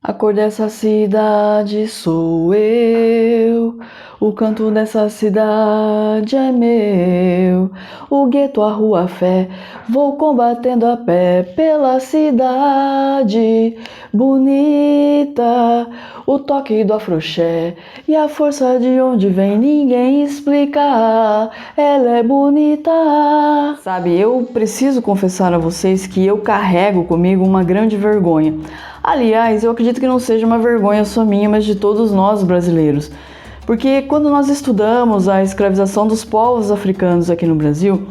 A cor dessa cidade sou eu, o canto dessa cidade é meu. O gueto, a rua, a fé, vou combatendo a pé pela cidade bonita. O toque do afroxé e a força de onde vem ninguém explica, ela é bonita. Sabe, eu preciso confessar a vocês que eu carrego comigo uma grande vergonha. Aliás, eu acredito que não seja uma vergonha só minha, mas de todos nós brasileiros. Porque quando nós estudamos a escravização dos povos africanos aqui no Brasil,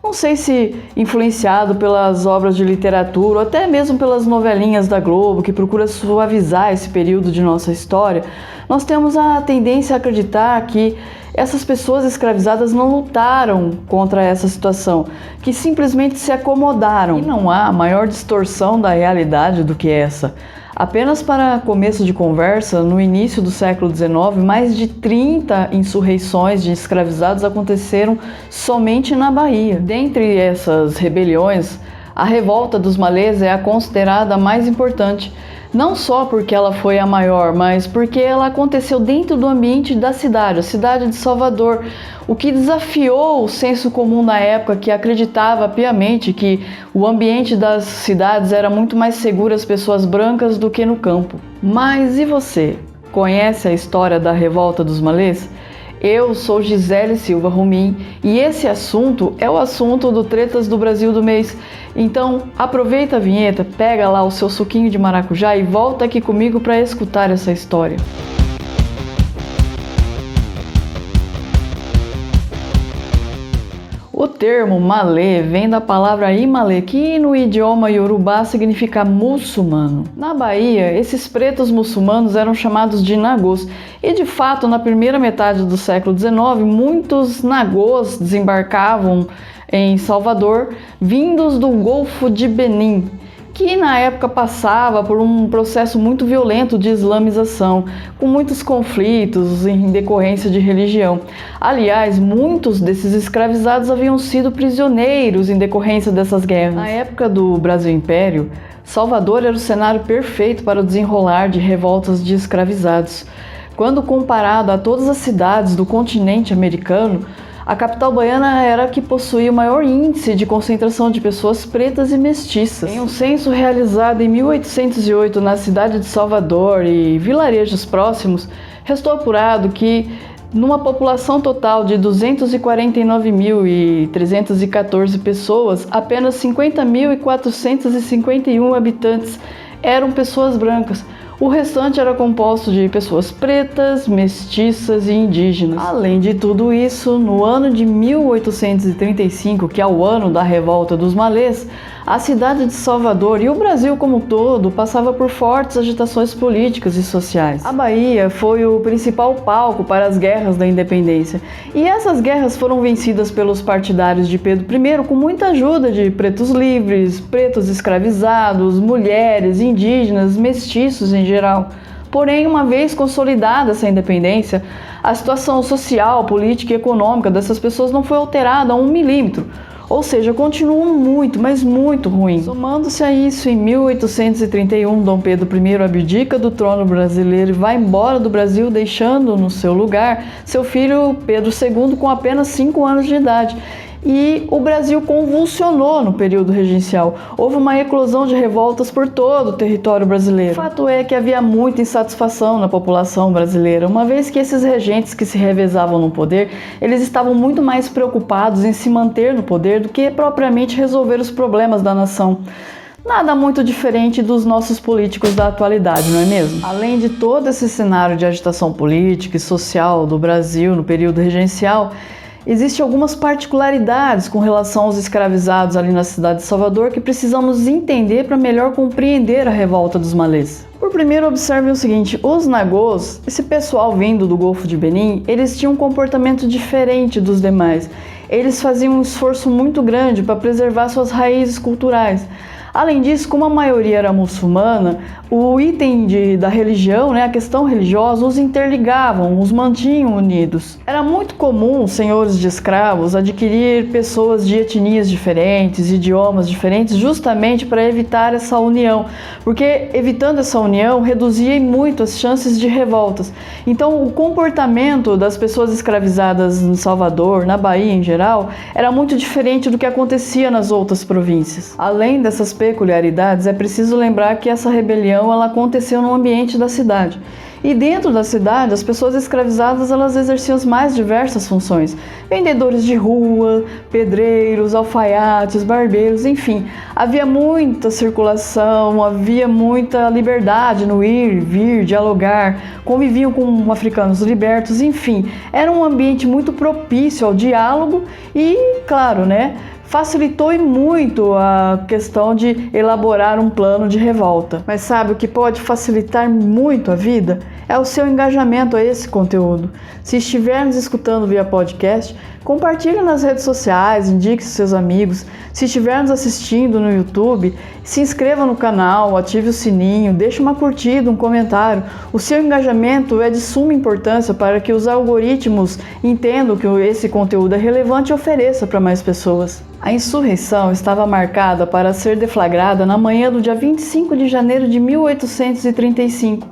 não sei se influenciado pelas obras de literatura ou até mesmo pelas novelinhas da Globo, que procura suavizar esse período de nossa história, nós temos a tendência a acreditar que essas pessoas escravizadas não lutaram contra essa situação, que simplesmente se acomodaram. E não há maior distorção da realidade do que essa. Apenas para começo de conversa, no início do século XIX, mais de 30 insurreições de escravizados aconteceram somente na Bahia. Dentre essas rebeliões, a Revolta dos Malês é a considerada a mais importante, não só porque ela foi a maior, mas porque ela aconteceu dentro do ambiente da cidade, a cidade de Salvador, o que desafiou o senso comum na época, que acreditava piamente que o ambiente das cidades era muito mais seguro às pessoas brancas do que no campo. Mas e você? Conhece a história da Revolta dos Malês? Eu sou Gisele Silva Romim e esse assunto é o assunto do Tretas do Brasil do mês. Então aproveita a vinheta, pega lá o seu suquinho de maracujá e volta aqui comigo para escutar essa história. O termo malê vem da palavra imalê, que no idioma iorubá significa muçulmano. Na Bahia, esses pretos muçulmanos eram chamados de nagôs, e de fato, na primeira metade do século XIX, muitos nagôs desembarcavam em Salvador, vindos do Golfo de Benim, que na época passava por um processo muito violento de islamização, com muitos conflitos em decorrência de religião. Aliás, muitos desses escravizados haviam sido prisioneiros em decorrência dessas guerras. Na época do Brasil Império, Salvador era o cenário perfeito para o desenrolar de revoltas de escravizados. Quando comparado a todas as cidades do continente americano, a capital baiana era a que possuía o maior índice de concentração de pessoas pretas e mestiças. Em um censo realizado em 1808 na cidade de Salvador e vilarejos próximos, restou apurado que, numa população total de 249.314 pessoas, apenas 50.451 habitantes eram pessoas brancas. O restante era composto de pessoas pretas, mestiças e indígenas. Além de tudo isso, no ano de 1835, que é o ano da Revolta dos Malês, a cidade de Salvador e o Brasil como um todo passava por fortes agitações políticas e sociais. A Bahia foi o principal palco para as guerras da independência, e essas guerras foram vencidas pelos partidários de Pedro I com muita ajuda de pretos livres, pretos escravizados, mulheres, indígenas, mestiços em geral. Porém, uma vez consolidada essa independência, a situação social, política e econômica dessas pessoas não foi alterada a 1 milímetro. Ou seja, continuam muito, mas muito ruim. Somando-se a isso, em 1831, Dom Pedro I abdica do trono brasileiro e vai embora do Brasil, deixando no seu lugar seu filho Pedro II com apenas 5 anos de idade. E o Brasil convulsionou no período regencial. Houve uma eclosão de revoltas por todo o território brasileiro. O fato é que havia muita insatisfação na população brasileira, uma vez que esses regentes que se revezavam no poder, eles estavam muito mais preocupados em se manter no poder do que propriamente resolver os problemas da nação. Nada muito diferente dos nossos políticos da atualidade, não é mesmo? Além de todo esse cenário de agitação política e social do Brasil no período regencial, existem algumas particularidades com relação aos escravizados ali na cidade de Salvador que precisamos entender para melhor compreender a Revolta dos Malês. Por primeiro, observem o seguinte: os nagôs, esse pessoal vindo do Golfo de Benim, eles tinham um comportamento diferente dos demais. Eles faziam um esforço muito grande para preservar suas raízes culturais. Além disso, como a maioria era muçulmana, o item da religião, a questão religiosa, os interligavam, os mantinham unidos. Era muito comum os senhores de escravos adquirir pessoas de etnias diferentes, idiomas diferentes, justamente para evitar essa união, porque evitando essa união reduzia muito as chances de revoltas. Então, o comportamento das pessoas escravizadas em Salvador, na Bahia em geral, era muito diferente do que acontecia nas outras províncias. Além dessas peculiaridades, é preciso lembrar que essa rebelião ela aconteceu no ambiente da cidade. E dentro da cidade, as pessoas escravizadas elas exerciam as mais diversas funções. Vendedores de rua, pedreiros, alfaiates, barbeiros, enfim. Havia muita circulação, havia muita liberdade no ir, vir, dialogar, conviviam com africanos libertos, enfim. Era um ambiente muito propício ao diálogo e, claro, facilitou e muito a questão de elaborar um plano de revolta. Mas sabe o que pode facilitar muito a vida? É o seu engajamento a esse conteúdo. Se estiver nos escutando via podcast, compartilhe nas redes sociais, indique seus amigos. Se estiver nos assistindo no YouTube, se inscreva no canal, ative o sininho, deixe uma curtida, um comentário. O seu engajamento é de suma importância para que os algoritmos entendam que esse conteúdo é relevante e ofereça para mais pessoas. A insurreição estava marcada para ser deflagrada na manhã do dia 25 de janeiro de 1835.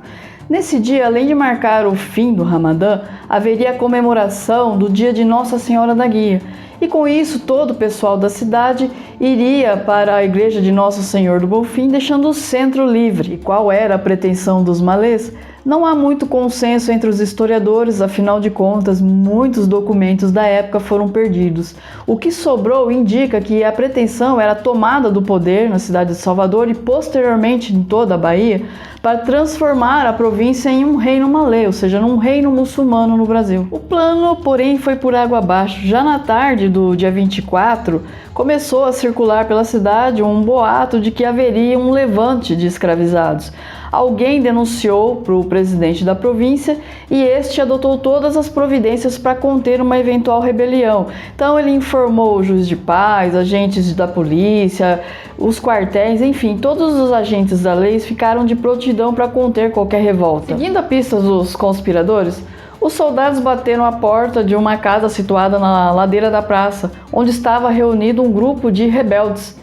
Nesse dia, além de marcar o fim do Ramadã, haveria a comemoração do dia de Nossa Senhora da Guia. E com isso, todo o pessoal da cidade iria para a igreja de Nosso Senhor do Bonfim, deixando o centro livre. E qual era a pretensão dos malês? Não há muito consenso entre os historiadores, afinal de contas, muitos documentos da época foram perdidos. O que sobrou indica que a pretensão era a tomada do poder na cidade de Salvador e posteriormente em toda a Bahia, para transformar a província em um reino malê, ou seja, num reino muçulmano no Brasil. O plano, porém, foi por água abaixo. Já na tarde do dia 24, começou a circular pela cidade um boato de que haveria um levante de escravizados. Alguém denunciou para o presidente da província e este adotou todas as providências para conter uma eventual rebelião. Então ele informou o juiz de paz, agentes da polícia, os quartéis, enfim, todos os agentes da lei ficaram de prontidão para conter qualquer revolta. Seguindo a pista dos conspiradores, os soldados bateram a porta de uma casa situada na ladeira da praça, onde estava reunido um grupo de rebeldes.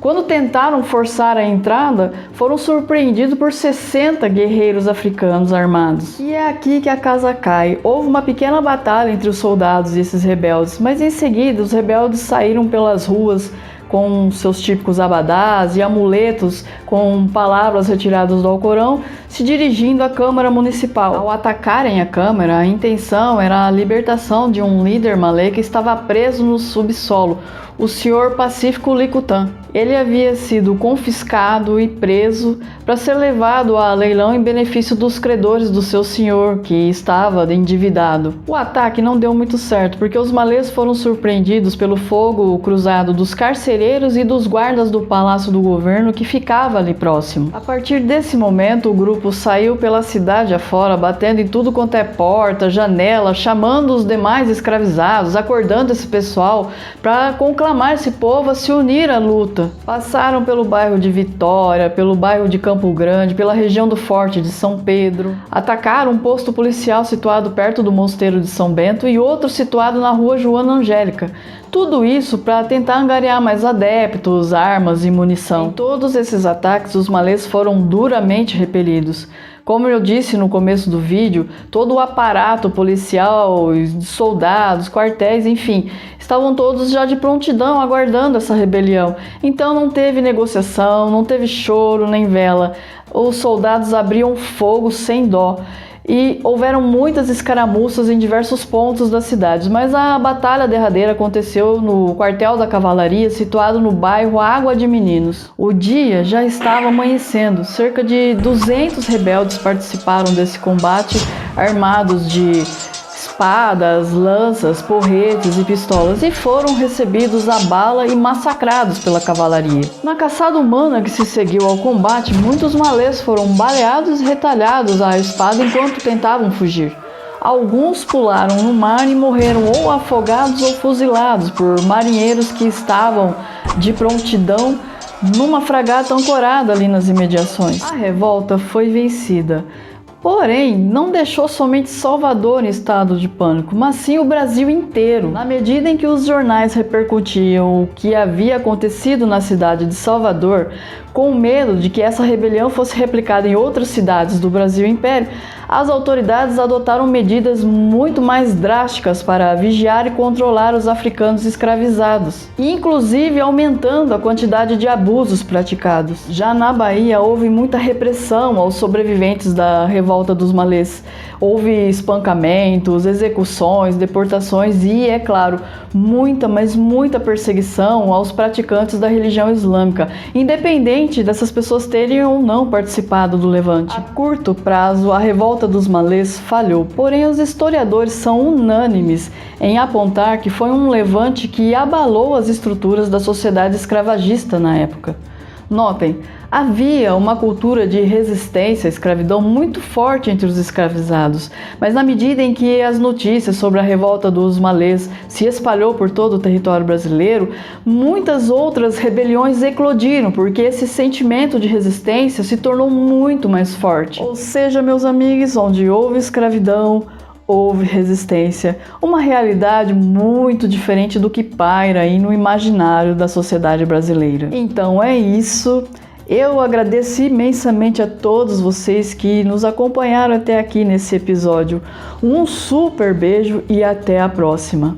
Quando tentaram forçar a entrada, foram surpreendidos por 60 guerreiros africanos armados. E é aqui que a casa cai. Houve uma pequena batalha entre os soldados e esses rebeldes, mas em seguida os rebeldes saíram pelas ruas com seus típicos abadás e amuletos com palavras retiradas do Alcorão, se dirigindo à Câmara Municipal. Ao atacarem a Câmara, a intenção era a libertação de um líder malê que estava preso no subsolo, o Sr. Pacífico Licutã. Ele havia sido confiscado e preso para ser levado a leilão em benefício dos credores do seu senhor, que estava endividado. O ataque não deu muito certo, porque os malês foram surpreendidos pelo fogo cruzado dos carcereiros e dos guardas do Palácio do Governo, que ficava ali próximo. A partir desse momento, o grupo saiu pela cidade afora, batendo em tudo quanto é porta, janela, chamando os demais escravizados, acordando esse pessoal para conclamar esse povo a se unir à luta. Passaram pelo bairro de Vitória, pelo bairro de Campo Grande, pela região do Forte de São Pedro. Atacaram um posto policial situado perto do Mosteiro de São Bento e outro situado na rua Joana Angélica. Tudo isso para tentar angariar mais adeptos, armas e munição. Em todos esses ataques, os malês foram duramente repelidos. Como eu disse no começo do vídeo, todo o aparato policial, soldados, quartéis, enfim, estavam todos já de prontidão aguardando essa rebelião. Então não teve negociação, não teve choro nem vela. Os soldados abriam fogo sem dó. E houveram muitas escaramuças em diversos pontos da cidade, mas a batalha derradeira aconteceu no quartel da cavalaria, situado no bairro Água de Meninos. O dia já estava amanhecendo, cerca de 200 rebeldes participaram desse combate, armados de espadas, lanças, porretes e pistolas, e foram recebidos a bala e massacrados pela cavalaria. Na caçada humana que se seguiu ao combate, muitos malês foram baleados e retalhados à espada enquanto tentavam fugir. Alguns pularam no mar e morreram ou afogados ou fuzilados por marinheiros que estavam de prontidão numa fragata ancorada ali nas imediações. A revolta foi vencida. Porém, não deixou somente Salvador em estado de pânico, mas sim o Brasil inteiro. Na medida em que os jornais repercutiam o que havia acontecido na cidade de Salvador, com medo de que essa rebelião fosse replicada em outras cidades do Brasil Império, as autoridades adotaram medidas muito mais drásticas para vigiar e controlar os africanos escravizados, inclusive aumentando a quantidade de abusos praticados. Já na Bahia, houve muita repressão aos sobreviventes da revolta dos malês. Houve espancamentos, execuções, deportações e, é claro, muita, mas muita perseguição aos praticantes da religião islâmica, independente dessas pessoas terem ou não participado do levante. A curto prazo, a revolta dos malês falhou, porém os historiadores são unânimes em apontar que foi um levante que abalou as estruturas da sociedade escravagista na época. Notem, havia uma cultura de resistência à escravidão muito forte entre os escravizados, mas na medida em que as notícias sobre a revolta dos malês se espalhou por todo o território brasileiro, muitas outras rebeliões eclodiram, porque esse sentimento de resistência se tornou muito mais forte. Ou seja, meus amigos, onde houve escravidão, houve resistência, uma realidade muito diferente do que paira aí no imaginário da sociedade brasileira. Então é isso. Eu agradeço imensamente a todos vocês que nos acompanharam até aqui nesse episódio. Um super beijo e até a próxima!